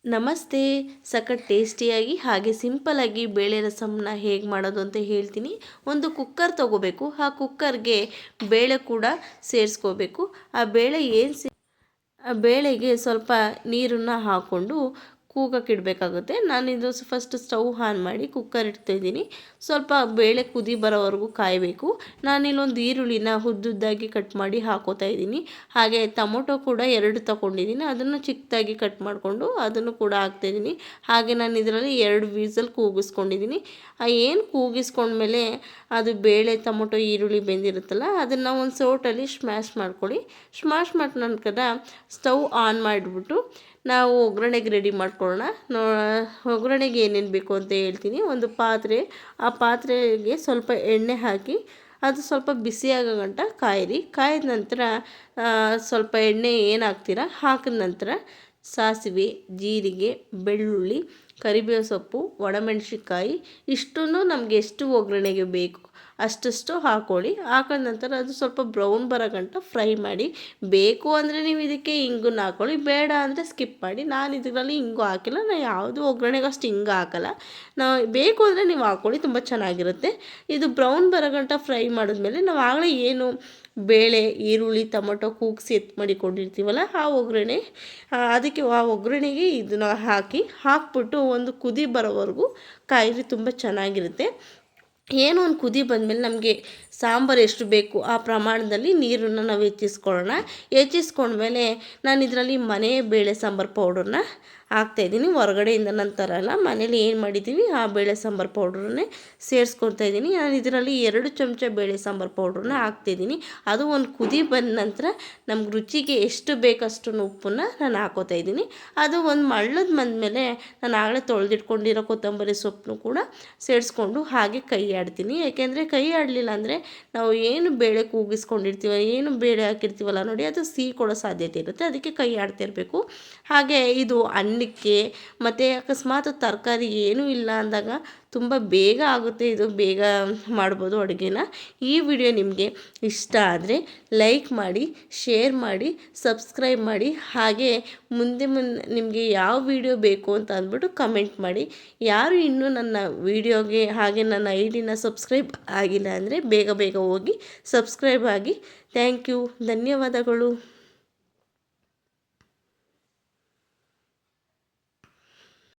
ನಮಸ್ತೆ. ಸಖತ್ ಟೇಸ್ಟಿಯಾಗಿ ಹಾಗೆ ಸಿಂಪಲ್ಲಾಗಿ ಬೇಳೆ ರಸಮ್ನ ಹೇಗೆ ಮಾಡೋದು ಅಂತ ಹೇಳ್ತೀನಿ. ಒಂದು ಕುಕ್ಕರ್ ತೊಗೋಬೇಕು. ಆ ಕುಕ್ಕರ್ಗೆ ಬೇಳೆ ಕೂಡ ಸೇರಿಸ್ಕೋಬೇಕು. ಆ ಬೇಳೆ ಆ ಬೇಳೆಗೆ ಸ್ವಲ್ಪ ನೀರನ್ನು ಹಾಕ್ಕೊಂಡು ಕೂಗಕ್ಕಿಡಬೇಕಾಗುತ್ತೆ. ನಾನಿದು ಫಸ್ಟ್ ಸ್ಟವ್ ಆನ್ ಮಾಡಿ ಕುಕ್ಕರ್ ಇಡ್ತಾಯಿದ್ದೀನಿ. ಸ್ವಲ್ಪ ಬೇಳೆ ಕುದಿ ಬರೋವರೆಗೂ ಕಾಯಬೇಕು. ನಾನಿಲ್ಲೊಂದು ಈರುಳ್ಳಿನ ಉದ್ದುದ್ದಾಗಿ ಕಟ್ ಮಾಡಿ ಹಾಕೋತಾ ಇದ್ದೀನಿ. ಹಾಗೆ ಟೊಮೊಟೊ ಕೂಡ 2 ತಗೊಂಡಿದ್ದೀನಿ. ಅದನ್ನು ಚಿಕ್ಕದಾಗಿ ಕಟ್ ಮಾಡಿಕೊಂಡು ಅದನ್ನು ಕೂಡ ಹಾಕ್ತಾಯಿದ್ದೀನಿ. ಹಾಗೆ ನಾನು ಇದರಲ್ಲಿ 2 ವೀಸಲ್ ಕೂಗಿಸ್ಕೊಂಡಿದ್ದೀನಿ. ಏನು ಕೂಗಿಸ್ಕೊಂಡ್ಮೇಲೆ ಅದು ಬೇಳೆ ಟೊಮೊಟೊ ಈರುಳ್ಳಿ ಬೆಂದಿರುತ್ತಲ್ಲ, ಅದನ್ನು ಒಂದು ಸೌಟಲ್ಲಿ ಸ್ಮ್ಯಾಶ್ ಮಾಡ್ಕೊಳ್ಳಿ. ಸ್ಮ್ಯಾಶ್ ಮಾಡಿದ ನಂತರ ಸ್ಟವ್ ಆನ್ ಮಾಡಿಬಿಟ್ಟು ನಾವು ಒಗ್ಗರಣೆಗೆ ರೆಡಿ ಮಾಡ್ಕೊಳ್ಳೋಣ. ಒಗ್ಗರಣೆಗೆ ಏನೇನು ಬೇಕು ಅಂತ ಹೇಳ್ತೀನಿ. ಒಂದು ಪಾತ್ರೆ, ಆ ಪಾತ್ರೆಗೆ ಸ್ವಲ್ಪ ಎಣ್ಣೆ ಹಾಕಿ ಅದು ಸ್ವಲ್ಪ ಬಿಸಿಯಾಗೋ ಗಂಟ ಕಾಯಿರಿ. ಕಾಯ್ದ ನಂತರ ಸ್ವಲ್ಪ ಎಣ್ಣೆ ಏನು ಹಾಕ್ತೀರಾ ಹಾಕಿದ ನಂತರ ಸಾಸಿವೆ, ಜೀರಿಗೆ, ಬೆಳ್ಳುಳ್ಳಿ, ಕರಿಬೇವು ಸೊಪ್ಪು, ಒಣಮೆಣಸಿನ್ಕಾಯಿ ಇಷ್ಟನ್ನು ನಮಗೆ ಎಷ್ಟು ಒಗ್ಗರಣೆಗೆ ಬೇಕು ಅಷ್ಟು ಹಾಕ್ಕೊಳ್ಳಿ. ಹಾಕಿದ ನಂತರ ಅದು ಸ್ವಲ್ಪ ಬ್ರೌನ್ ಬರೋ ಗಂಟ ಫ್ರೈ ಮಾಡಿ. ಬೇಕು ಅಂದರೆ ನೀವು ಇದಕ್ಕೆ ಇಂಗನ್ನು ಹಾಕ್ಕೊಳ್ಳಿ, ಬೇಡ ಅಂದರೆ ಸ್ಕಿಪ್ ಮಾಡಿ. ನಾನು ಇದರಲ್ಲಿ ಇಂಗು ಹಾಕಿಲ್ಲ, ನಾನು ಯಾವುದು ಒಗ್ಗರಣೆಗೆ ಅಷ್ಟು ಹಿಂಗೆ ಹಾಕಲ್ಲ. ಬೇಕು ಅಂದರೆ ನೀವು ಹಾಕ್ಕೊಳ್ಳಿ, ತುಂಬ ಚೆನ್ನಾಗಿರುತ್ತೆ. ಇದು ಬ್ರೌನ್ ಬರೋ ಗಂಟ ಫ್ರೈ ಮಾಡಿದ್ಮೇಲೆ ನಾವು ಆಗಲೇ ಏನು ಬೇಳೆ, ಈರುಳ್ಳಿ, ಟೊಮೊಟೊ ಕೂಗಿಸಿ ಮಾಡಿಕೊಂಡಿರ್ತೀವಲ್ಲ ಆ ಒಗ್ಗರಣೆ, ಅದಕ್ಕೆ ಆ ಒಗ್ಗರಣೆಗೆ ಇದನ್ನು ಹಾಕ್ಬಿಟ್ಟು ಒಂದು ಕುದಿ ಬರೋವರೆಗೂ ಕಾಯಿರಿ. ತುಂಬ ಚೆನ್ನಾಗಿರುತ್ತೆ. ಏನೋ ಒಂದು ಕುದಿ ಬಂದಮೇಲೆ ನಮಗೆ ಸಾಂಬಾರು ಎಷ್ಟು ಬೇಕು ಆ ಪ್ರಮಾಣದಲ್ಲಿ ನೀರನ್ನು ನಾವು ಹೆಚ್ಚಿಸ್ಕೊಂಡ್ಮೇಲೆ ನಾನು ಇದರಲ್ಲಿ ಮನೆ ಬೇಳೆ ಸಾಂಬಾರು ಪೌಡ್ರನ್ನ ಹಾಕ್ತಾಯಿದ್ದೀನಿ. ಹೊರಗಡೆಯಿಂದ ನಾನು ತರಲ್ಲ, ಮನೇಲಿ ಏನು ಮಾಡಿದ್ದೀವಿ ಆ ಬೇಳೆ ಸಾಂಬಾರು ಪೌಡ್ರನ್ನೇ ಸೇರಿಸ್ಕೊಳ್ತಾ ಇದ್ದೀನಿ. ನಾನು ಇದರಲ್ಲಿ 2 ಚಮಚ ಬೇಳೆ ಸಾಂಬಾರು ಪೌಡ್ರನ್ನ ಹಾಕ್ತಾಯಿದ್ದೀನಿ. ಅದು ಒಂದು ಕುದಿ ಬಂದ ನಂತರ ನಮ್ಗೆ ರುಚಿಗೆ ಎಷ್ಟು ಬೇಕಷ್ಟು ಉಪ್ಪನ್ನು ನಾನು ಹಾಕೋತಾ ಇದ್ದೀನಿ. ಅದು ಒಂದು ಮಳ್ಳದ ಬಂದಮೇಲೆ ನಾನು ಆಗಲೇ ತೊಳೆದಿಟ್ಕೊಂಡಿರೋ ಕೊತ್ತಂಬರಿ ಸೊಪ್ಪನ್ನು ಕೂಡ ಸೇರಿಸ್ಕೊಂಡು ಹಾಗೆ ಕೈ ಆಡ್ತೀನಿ. ಯಾಕೆಂದರೆ ಕೈ ಆಡಲಿಲ್ಲ ಅಂದರೆ ನಾವು ಏನು ಬೇಳೆ ಕೂಗಿಸ್ಕೊಂಡಿರ್ತೀವ, ಏನು ಬೇಳೆ ಹಾಕಿರ್ತೀವಲ್ಲ ನೋಡಿ, ಅದು ಸಿಹಿ ಕೊಡೋ ಸಾಧ್ಯತೆ ಇರುತ್ತೆ. ಅದಕ್ಕೆ ಕೈ ಆಡ್ತಿರಬೇಕು. ಹಾಗೆ ಇದು ಅನ್ನಕ್ಕೆ ಮತ್ತು ಅಕಸ್ಮಾತ್ ತರಕಾರಿ ಏನೂ ಇಲ್ಲ ಅಂದಾಗ ತುಂಬ ಬೇಗ ಆಗುತ್ತೆ. ಇದು ಬೇಗ ಮಾಡ್ಬೋದು ಅಡುಗೆನ. ಈ ವಿಡಿಯೋ ನಿಮಗೆ ಇಷ್ಟ ಆದರೆ ಲೈಕ್ ಮಾಡಿ, ಶೇರ್ ಮಾಡಿ, ಸಬ್ಸ್ಕ್ರೈಬ್ ಮಾಡಿ. ಹಾಗೆ ಮುಂದೆ ನಿಮಗೆ ಯಾವ ವಿಡಿಯೋ ಬೇಕು ಅಂತ ಅಂದ್ಬಿಟ್ಟು ಕಮೆಂಟ್ ಮಾಡಿ. ಯಾರು ಇನ್ನೂ ನನ್ನ ವಿಡಿಯೋಗೆ ಹಾಗೆ ನನ್ನ ಐಡಿನ ಸಬ್ಸ್ಕ್ರೈಬ್ ಆಗಿಲ್ಲ ಅಂದರೆ ಬೇಗ ಹೋಗಿ ಸಬ್ಸ್ಕ್ರೈಬ್ ಆಗಿ. Thank you. ಧನ್ಯವಾದಗಳು.